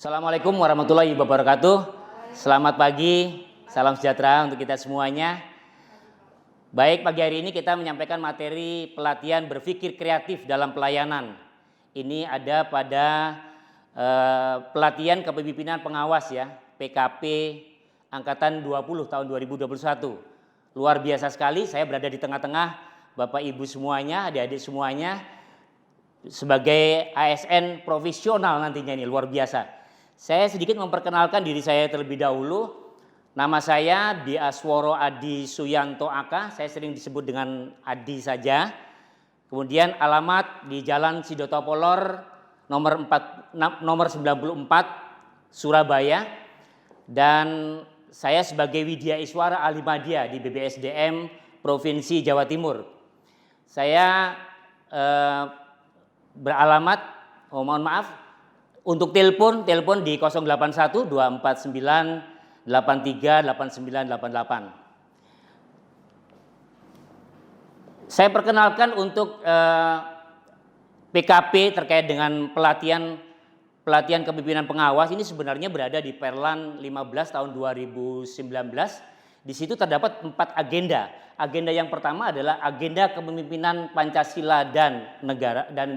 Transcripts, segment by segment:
Assalamualaikum warahmatullahi wabarakatuh. Selamat pagi, salam sejahtera untuk kita semuanya. Baik, pagi hari ini kita menyampaikan materi pelatihan berpikir kreatif dalam pelayanan. Ini ada pada pelatihan kepemimpinan pengawas ya, PKP Angkatan 20 tahun 2021. Luar biasa sekali, saya berada di tengah-tengah Bapak Ibu semuanya, adik-adik semuanya. Sebagai ASN profesional nantinya ini luar biasa. Saya sedikit memperkenalkan diri saya terlebih dahulu. Nama saya Biasworo Adi Suyanto AK, saya sering disebut dengan Adi saja. Kemudian alamat di Jalan Sidotopolor nomor 94 Surabaya. Dan saya sebagai Widya Iswara Ahli Madya di BPSDM Provinsi Jawa Timur. Saya beralamat, mohon maaf, untuk telepon di 081 249 83 8988. Saya perkenalkan untuk PKP terkait dengan pelatihan kepemimpinan pengawas ini sebenarnya berada di Perlan 15 tahun 2019. Di situ terdapat 4 agenda. Agenda yang pertama adalah agenda kepemimpinan Pancasila dan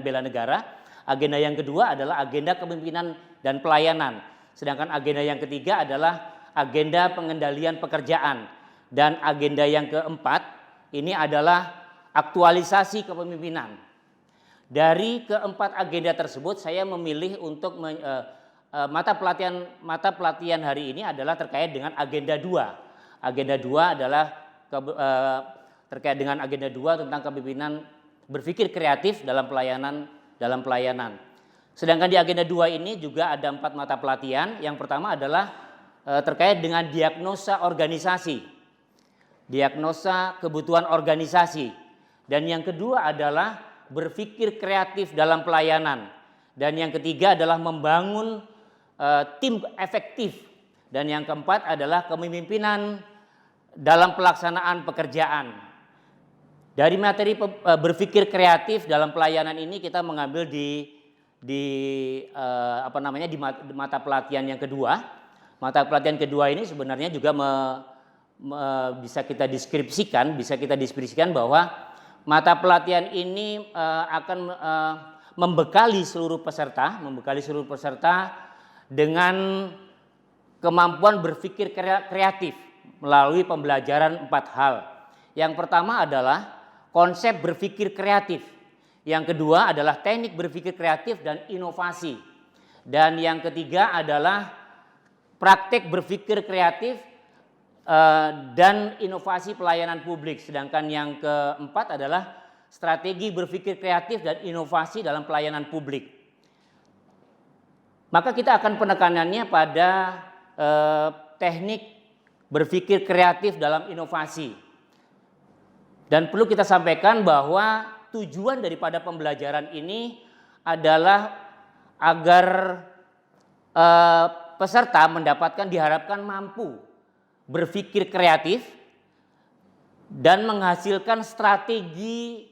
bela negara. Agenda yang kedua adalah agenda kepemimpinan dan pelayanan. Sedangkan agenda yang ketiga adalah agenda pengendalian pekerjaan. Dan agenda yang keempat ini adalah aktualisasi kepemimpinan. Dari keempat agenda tersebut saya memilih untuk mata pelatihan hari ini adalah terkait dengan agenda 2. Agenda 2 adalah terkait dengan agenda 2 tentang kepemimpinan berpikir kreatif dalam pelayanan. Sedangkan di agenda 2 ini juga ada 4 mata pelatihan. Yang pertama adalah terkait dengan diagnosa organisasi, diagnosa kebutuhan organisasi. Dan yang kedua adalah berpikir kreatif dalam pelayanan. Dan yang ketiga adalah membangun tim efektif. Dan yang keempat adalah kepemimpinan dalam pelaksanaan pekerjaan. Dari materi berpikir kreatif dalam pelayanan ini kita mengambil di mata pelatihan yang kedua. Mata pelatihan kedua ini sebenarnya juga bisa kita deskripsikan bahwa mata pelatihan ini akan membekali seluruh peserta dengan kemampuan berpikir kreatif melalui pembelajaran 4 hal. Yang pertama adalah konsep berpikir kreatif. Yang kedua adalah teknik berpikir kreatif dan inovasi. Dan yang ketiga adalah praktek berpikir kreatif dan inovasi pelayanan publik. Sedangkan yang keempat adalah strategi berpikir kreatif dan inovasi dalam pelayanan publik. Maka kita akan penekanannya pada teknik berpikir kreatif dalam inovasi. Dan perlu kita sampaikan bahwa tujuan daripada pembelajaran ini adalah agar peserta diharapkan mampu berpikir kreatif dan menghasilkan strategi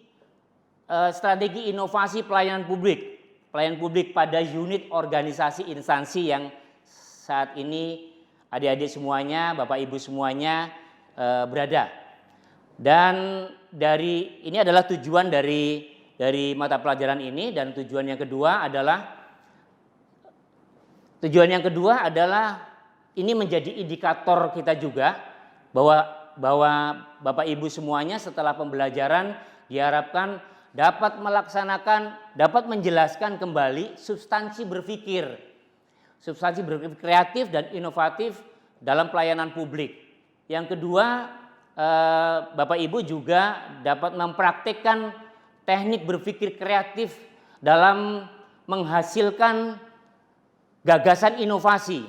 inovasi pelayanan publik pada unit organisasi instansi yang saat ini adik-adik semuanya, Bapak Ibu semuanya berada. Dan ini adalah tujuan dari mata pelajaran ini. Dan tujuan yang kedua adalah ini menjadi indikator kita juga bahwa Bapak Ibu semuanya setelah pembelajaran diharapkan dapat menjelaskan kembali substansi berpikir kreatif dan inovatif dalam pelayanan publik. Yang kedua, Bapak Ibu juga dapat mempraktikkan teknik berpikir kreatif dalam menghasilkan gagasan inovasi.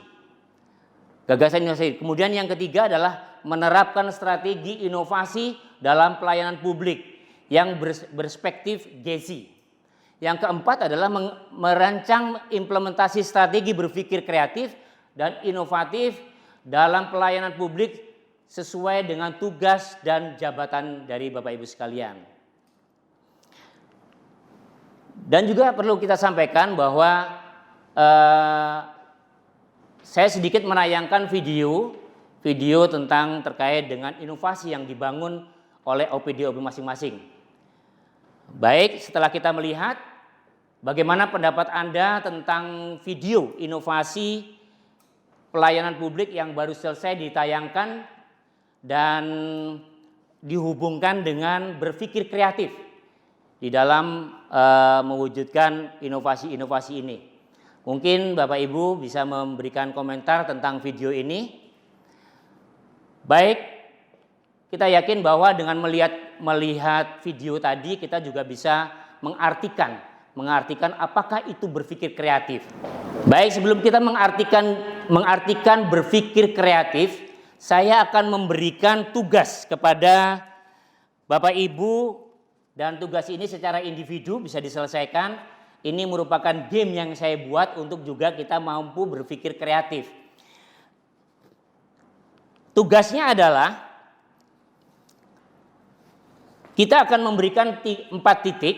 Kemudian yang ketiga adalah menerapkan strategi inovasi dalam pelayanan publik yang berperspektif GESI. Yang keempat adalah merancang implementasi strategi berpikir kreatif dan inovatif dalam pelayanan publik sesuai dengan tugas dan jabatan dari Bapak Ibu sekalian. Dan juga perlu kita sampaikan bahwa saya sedikit menayangkan video tentang terkait dengan inovasi yang dibangun oleh OPD masing-masing. Baik, setelah kita melihat bagaimana pendapat Anda tentang video inovasi pelayanan publik yang baru selesai ditayangkan dan dihubungkan dengan berpikir kreatif di dalam mewujudkan inovasi-inovasi ini. Mungkin Bapak Ibu bisa memberikan komentar tentang video ini. Baik, kita yakin bahwa dengan melihat video tadi kita juga bisa mengartikan apakah itu berpikir kreatif. Baik, sebelum kita mengartikan berpikir kreatif, saya akan memberikan tugas kepada Bapak Ibu, dan tugas ini secara individu bisa diselesaikan. Ini merupakan game yang saya buat untuk juga kita mampu berpikir kreatif. Tugasnya adalah kita akan memberikan 4 titik.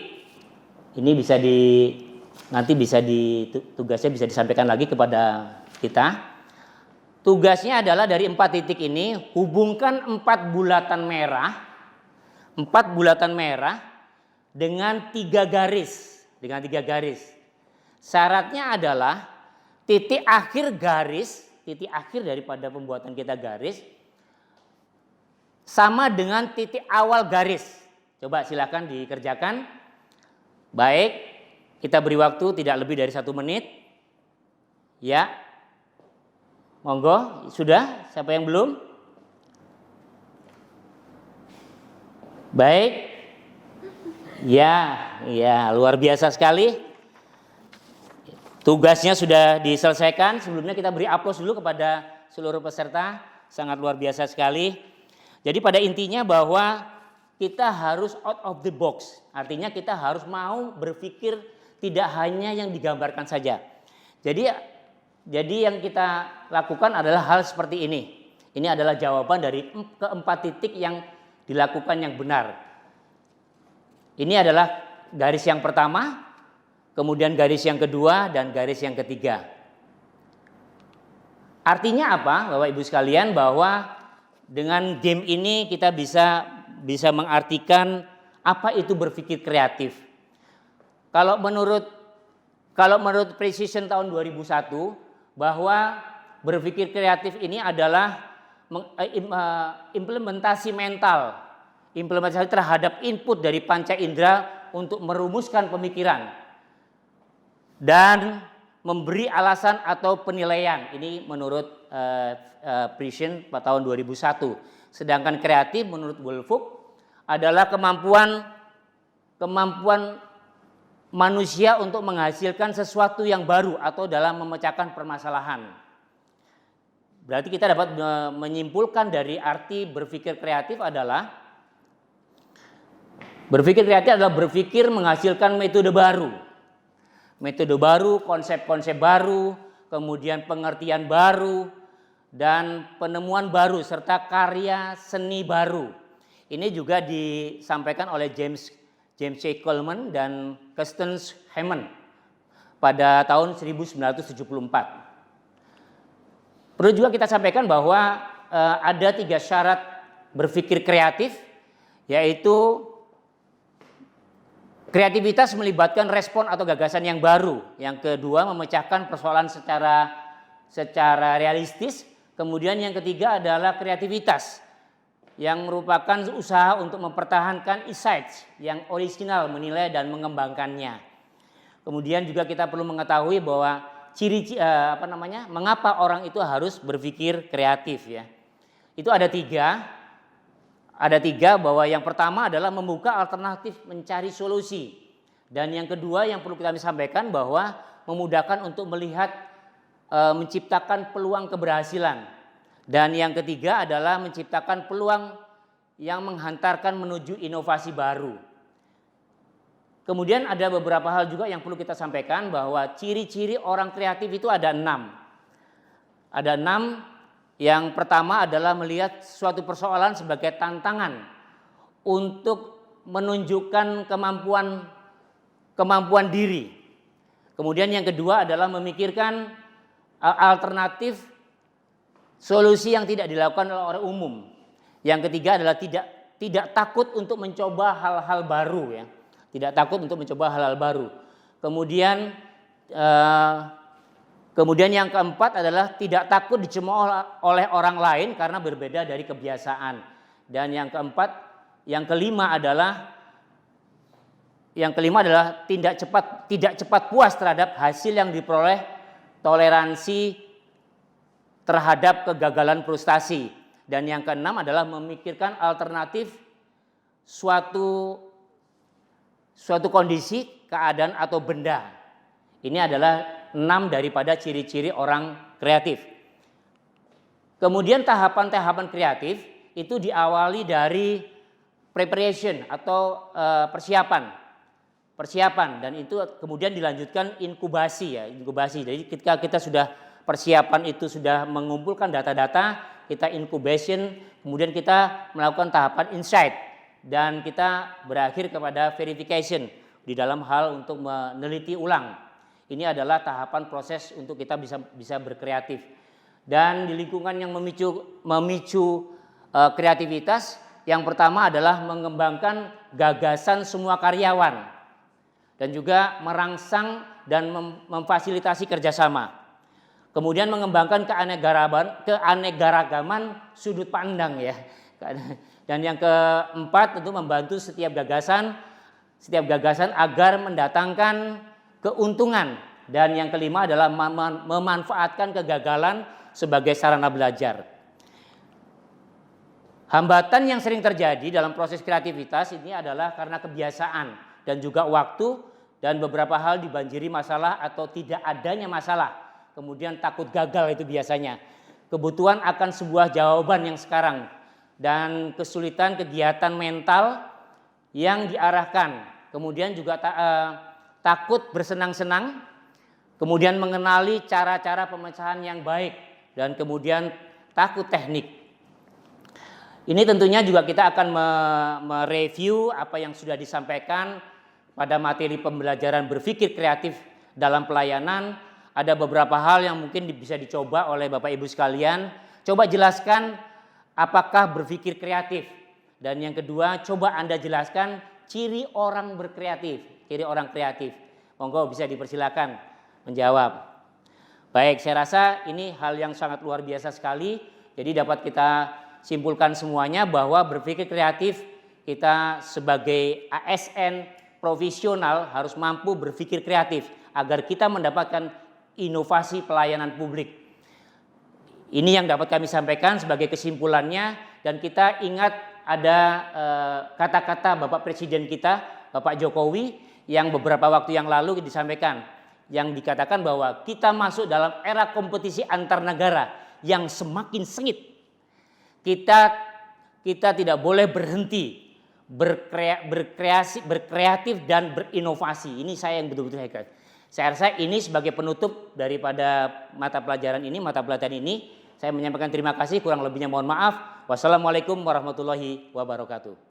Ini tugasnya bisa disampaikan lagi kepada kita. Tugasnya adalah dari 4 titik ini hubungkan 4 bulatan merah dengan 3 garis. Syaratnya adalah titik akhir daripada pembuatan kita garis sama dengan titik awal garis. Coba silakan dikerjakan. Baik, kita beri waktu tidak lebih dari 1 menit. Ya, monggo, sudah? Siapa yang belum? Baik. Ya, luar biasa sekali. Tugasnya sudah diselesaikan. Sebelumnya kita beri aplaus dulu kepada seluruh peserta. Sangat luar biasa sekali. Jadi pada intinya bahwa kita harus out of the box. Artinya kita harus mau berpikir tidak hanya yang digambarkan saja. Jadi yang kita lakukan adalah hal seperti ini. Ini adalah jawaban dari keempat titik yang dilakukan yang benar. Ini adalah garis yang pertama, kemudian garis yang kedua, dan garis yang ketiga. Artinya apa, Bapak Ibu sekalian, bahwa dengan game ini kita bisa mengartikan apa itu berpikir kreatif. Kalau menurut Precision tahun 2001, bahwa berpikir kreatif ini adalah implementasi terhadap input dari panca indera untuk merumuskan pemikiran dan memberi alasan atau penilaian. Ini menurut Precision tahun 2001. Sedangkan kreatif menurut Woolfolk adalah kemampuan manusia untuk menghasilkan sesuatu yang baru atau dalam memecahkan permasalahan. Berarti kita dapat menyimpulkan dari arti berpikir kreatif adalah berpikir menghasilkan metode baru, konsep-konsep baru, kemudian pengertian baru, dan penemuan baru serta karya seni baru. Ini juga disampaikan oleh James C. Coleman dan Kirsten Hammond pada tahun 1974. Perlu juga kita sampaikan bahwa ada 3 syarat berpikir kreatif, yaitu kreativitas melibatkan respon atau gagasan yang baru. Yang kedua, memecahkan persoalan secara realistis. Kemudian yang ketiga adalah kreativitas yang merupakan usaha untuk mempertahankan insights yang orisinal, menilai dan mengembangkannya. Kemudian juga kita perlu mengetahui bahwa mengapa orang itu harus berpikir kreatif ya. Itu ada 3. Ada 3 bahwa yang pertama adalah membuka alternatif mencari solusi. Dan yang kedua yang perlu kita sampaikan bahwa memudahkan untuk melihat menciptakan peluang keberhasilan. Dan yang ketiga adalah menciptakan peluang yang menghantarkan menuju inovasi baru. Kemudian ada beberapa hal juga yang perlu kita sampaikan bahwa ciri-ciri orang kreatif itu ada 6. Ada 6. Yang pertama adalah melihat suatu persoalan sebagai tantangan untuk menunjukkan kemampuan diri. Kemudian yang kedua adalah memikirkan alternatif solusi yang tidak dilakukan oleh orang umum. Yang ketiga adalah tidak takut untuk mencoba hal-hal baru ya. Tidak takut untuk mencoba hal-hal baru. Kemudian yang keempat adalah tidak takut dicemooh oleh orang lain karena berbeda dari kebiasaan. Dan yang kelima adalah tidak cepat puas terhadap hasil yang diperoleh, toleransi terhadap kegagalan frustasi. Dan yang keenam adalah memikirkan alternatif suatu kondisi, keadaan atau benda. Ini adalah 6 daripada ciri-ciri orang kreatif. Kemudian tahapan-tahapan kreatif itu diawali dari preparation atau persiapan, dan itu kemudian dilanjutkan inkubasi. Jadi ketika kita sudah persiapan itu sudah mengumpulkan data-data, kita incubation, kemudian kita melakukan tahapan insight, dan kita berakhir kepada verification di dalam hal untuk meneliti ulang. Ini adalah tahapan proses untuk kita bisa berkreatif. Dan di lingkungan yang memicu kreativitas, yang pertama adalah mengembangkan gagasan semua karyawan dan juga merangsang dan memfasilitasi kerjasama. Kemudian mengembangkan keanekaragaman sudut pandang ya. Dan yang keempat tentu membantu setiap gagasan agar mendatangkan keuntungan. Dan yang kelima adalah memanfaatkan kegagalan sebagai sarana belajar. Hambatan yang sering terjadi dalam proses kreativitas ini adalah karena kebiasaan dan juga waktu, dan beberapa hal dibanjiri masalah atau tidak adanya masalah. Kemudian takut gagal itu biasanya. Kebutuhan akan sebuah jawaban yang sekarang, dan kesulitan kegiatan mental yang diarahkan. Kemudian juga takut bersenang-senang, kemudian mengenali cara-cara pemecahan yang baik, dan kemudian takut teknik. Ini tentunya juga kita akan mereview apa yang sudah disampaikan pada materi pembelajaran berpikir kreatif dalam pelayanan. Ada beberapa hal yang mungkin bisa dicoba oleh Bapak Ibu sekalian. Coba jelaskan apakah berpikir kreatif. Dan yang kedua, coba Anda jelaskan ciri orang berkreatif, ciri orang kreatif. Monggo bisa dipersilakan menjawab. Baik, saya rasa ini hal yang sangat luar biasa sekali. Jadi dapat kita simpulkan semuanya bahwa berpikir kreatif, kita sebagai ASN profesional harus mampu berpikir kreatif agar kita mendapatkan inovasi pelayanan publik. Ini yang dapat kami sampaikan sebagai kesimpulannya, dan kita ingat ada kata-kata Bapak Presiden kita, Bapak Jokowi, yang beberapa waktu yang lalu disampaikan, yang dikatakan bahwa kita masuk dalam era kompetisi antar negara yang semakin sengit. Kita tidak boleh berhenti berkreatif dan berinovasi. Ini saya yang betul-betul hebat. Saya rasa ini sebagai penutup daripada mata pelajaran ini, saya menyampaikan terima kasih, kurang lebihnya mohon maaf. Wassalamualaikum warahmatullahi wabarakatuh.